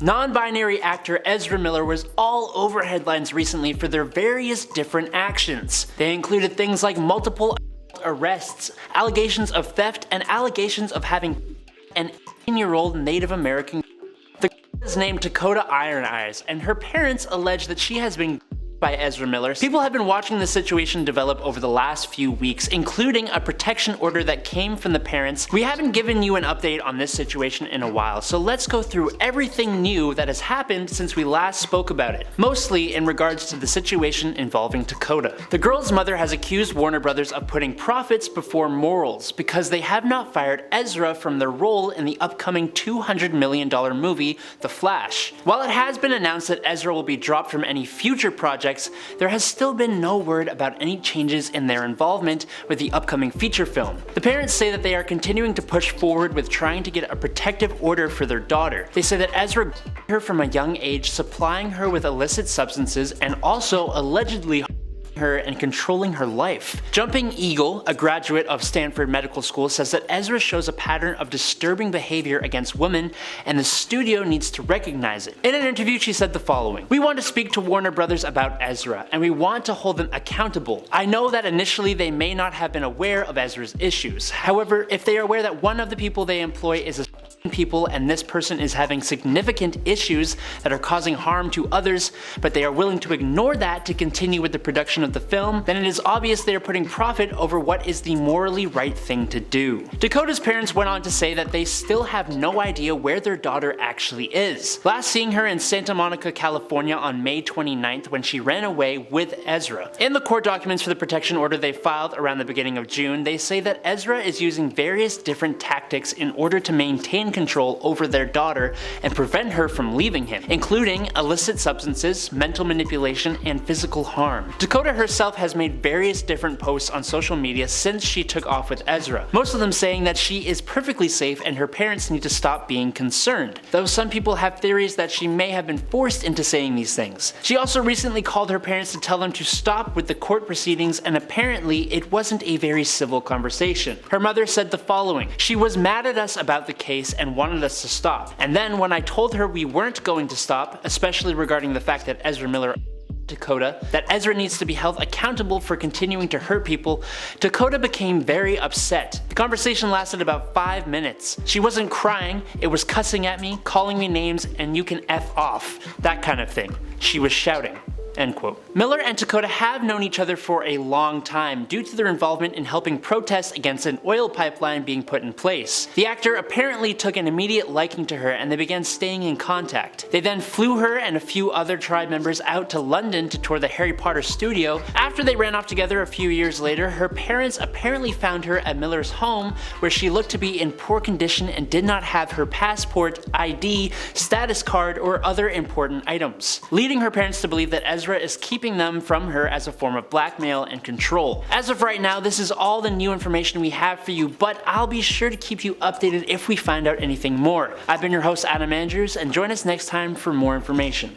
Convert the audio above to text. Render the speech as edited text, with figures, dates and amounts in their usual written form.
Non-binary actor Ezra Miller was all over headlines recently for their various different actions. They included things like multiple arrests, allegations of theft, and allegations of having an 18-year-old Native American. The is named Dakota Iron Eyes, and her parents allege that she has been by Ezra Miller. People have been watching the situation develop over the last few weeks, including a protection order that came from the parents. We haven't given you an update on this situation in a while, so let's go through everything new that has happened since we last spoke about it, mostly in regards to the situation involving Dakota. The girl's mother has accused Warner Brothers of putting profits before morals because they have not fired Ezra from their role in the upcoming $200 million movie, The Flash. While it has been announced that Ezra will be dropped from any future projects, there has still been no word about any changes in their involvement with the upcoming feature film. The parents say that they are continuing to push forward with trying to get a protective order for their daughter. They say that Ezra her from a young age, supplying her with illicit substances and also allegedly her and controlling her life. Jumping Eagle, a graduate of Stanford Medical School, says that Ezra shows a pattern of disturbing behavior against women and the studio needs to recognize it. In an interview, she said the following: "We want to speak to Warner Brothers about Ezra, and we want to hold them accountable. I know that initially they may not have been aware of Ezra's issues. However, if they are aware that one of the people they employ is a people and this person is having significant issues that are causing harm to others, but they are willing to ignore that to continue with the production of the film, then it is obvious they are putting profit over what is the morally right thing to do." Dakota's parents went on to say that they still have no idea where their daughter actually is, last seeing her in Santa Monica, California on May 29th when she ran away with Ezra. In the court documents for the protection order they filed around the beginning of June, they say that Ezra is using various different tactics in order to maintain control over their daughter and prevent her from leaving him, including illicit substances, mental manipulation, and physical harm. Dakota herself has made various different posts on social media since she took off with Ezra, most of them saying that she is perfectly safe and her parents need to stop being concerned, though some people have theories that she may have been forced into saying these things. She also recently called her parents to tell them to stop with the court proceedings, and apparently it wasn't a very civil conversation. Her mother said the following: "She was mad at us about the case and wanted us to stop. And then when I told her we weren't going to stop, especially regarding the fact that Ezra Miller Dakota, that Ezra needs to be held accountable for continuing to hurt people, Dakota became very upset. The conversation lasted about 5 minutes. She wasn't crying, it was cussing at me, calling me names, and you can F off, that kind of thing. She was shouting." End quote. Miller and Dakota have known each other for a long time due to their involvement in helping protest against an oil pipeline being put in place. The actor apparently took an immediate liking to her and they began staying in contact. They then flew her and a few other tribe members out to London to tour the Harry Potter studio. After they ran off together a few years later, her parents apparently found her at Miller's home where she looked to be in poor condition and did not have her passport, ID, status card, or other important items, leading her parents to believe that Ezra is keeping them from her as a form of blackmail and control. As of right now, this is all the new information we have for you, but I'll be sure to keep you updated if we find out anything more. I've been your host, Adam Andrews, and join us next time for more information.